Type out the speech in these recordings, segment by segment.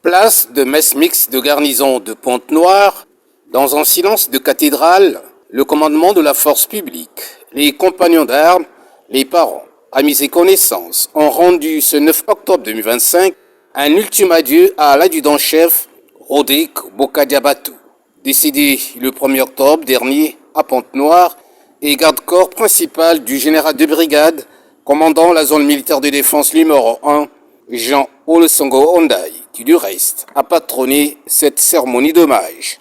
Place de messe mixte de garnison de Pointe-Noire, dans un silence de cathédrale, le commandement de la force publique, les compagnons d'armes, les parents, amis et connaissances ont rendu ce 9 octobre 2025 un ultime adieu à l'adjudant-chef Rodrigue Bokadiabatou, décédé le 1er octobre dernier à Pointe-Noire et garde-corps principal du général de brigade commandant la zone militaire de défense numéro 1, Jean Olusegun Ondai, qui du reste a patronné cette cérémonie d'hommage.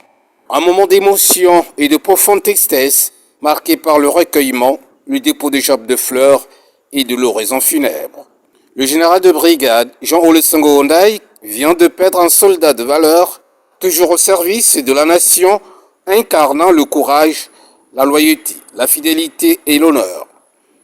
Un moment d'émotion et de profonde tristesse marqué par le recueillement, le dépôt de gerbes de fleurs et de l'oraison funèbre. Le général de brigade Jean Olusegun Ondai vient de perdre un soldat de valeur, toujours au service de la nation, incarnant le courage, la loyauté, la fidélité et l'honneur.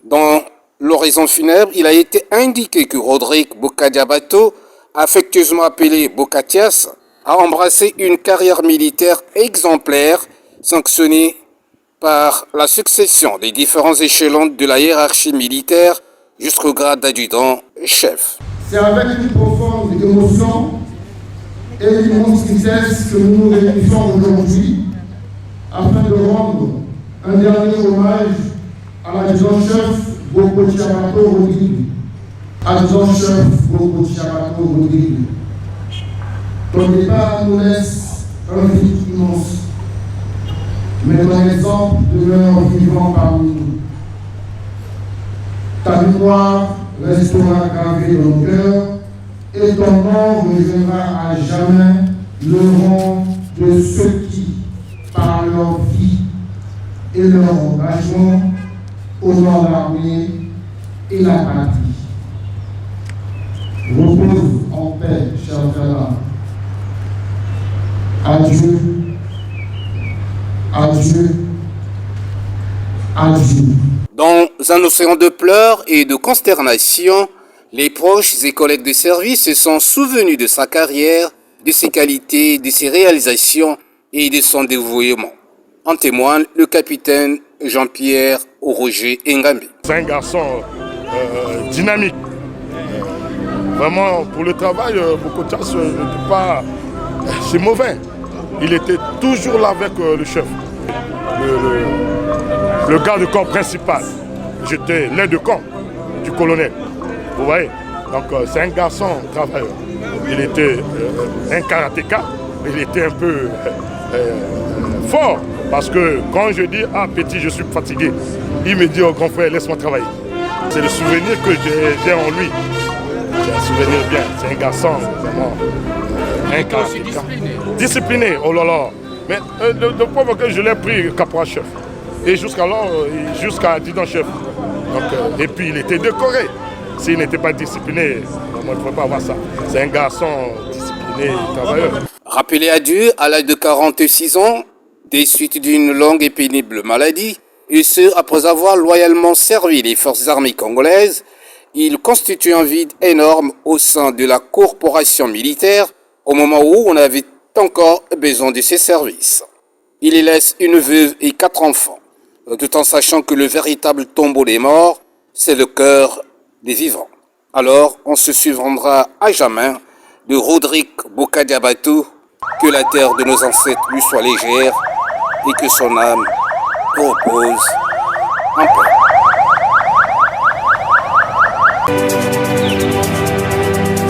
Dans l'oraison funèbre, il a été indiqué que Rodrigue Bokadiabatou, affectueusement appelé Bokatias, a embrassé une carrière militaire exemplaire, sanctionnée par la succession des différents échelons de la hiérarchie militaire jusqu'au grade d'adjudant-chef. C'est avec une profonde émotion et une immense tristesse que nous nous réunissons aujourd'hui afin de rendre un dernier hommage à l'adjudant-chef Bokatiabatou Rodrigue. Adjudant-chef Bokatiabatou Rodrigue. Ton départ nous laisse un vide immense, mais ton exemple demeure vivant parmi nous. Ta mémoire restera gravée dans nos cœurs et ton nom reviendra à jamais le rang de ceux qui, par leur vie et leur engagement, honorent l'armée et la patrie. Repose en paix, cher frère. Adieu, adieu, adieu. Dans un océan de pleurs et de consternation, les proches et collègues de service se sont souvenus de sa carrière, de ses qualités, de ses réalisations et de son dévouement. En témoigne le capitaine Jean-Pierre Roger Ngambi. C'est un garçon dynamique. Vraiment, pour le travail, Bokatias n'était pas... C'est mauvais. Il était toujours là avec le chef, le garde corps principal. J'étais l'aide de camp du colonel. Vous voyez? Donc c'est un garçon travailleur. Il était un karatéka, il était un peu fort. Parce que quand je dis « Ah petit, je suis fatigué », il me dit « Oh grand frère, laisse-moi travailler ». C'est le souvenir que j'ai en lui. C'est un souvenir bien. C'est un garçon vraiment... Discipliné, oh là là. Mais le pauvre que je l'ai pris caporal chef. Et jusqu'alors, jusqu'à adjudant-chef. Et puis il était décoré. S'il n'était pas discipliné, on ne pouvait pas avoir ça. C'est un garçon discipliné, travailleur. Rappelé à Dieu à l'âge de 46 ans, des suites d'une longue et pénible maladie, et ce, après avoir loyalement servi les forces armées congolaises, il constitue un vide énorme au sein de la corporation militaire, au moment où on avait encore besoin de ses services. Il y laisse une veuve et 4 enfants, tout en sachant que le véritable tombeau des morts, c'est le cœur des vivants. Alors, on se souviendra à jamais de Rodrigue Bokadiabatou, que la terre de nos ancêtres lui soit légère et que son âme repose en paix.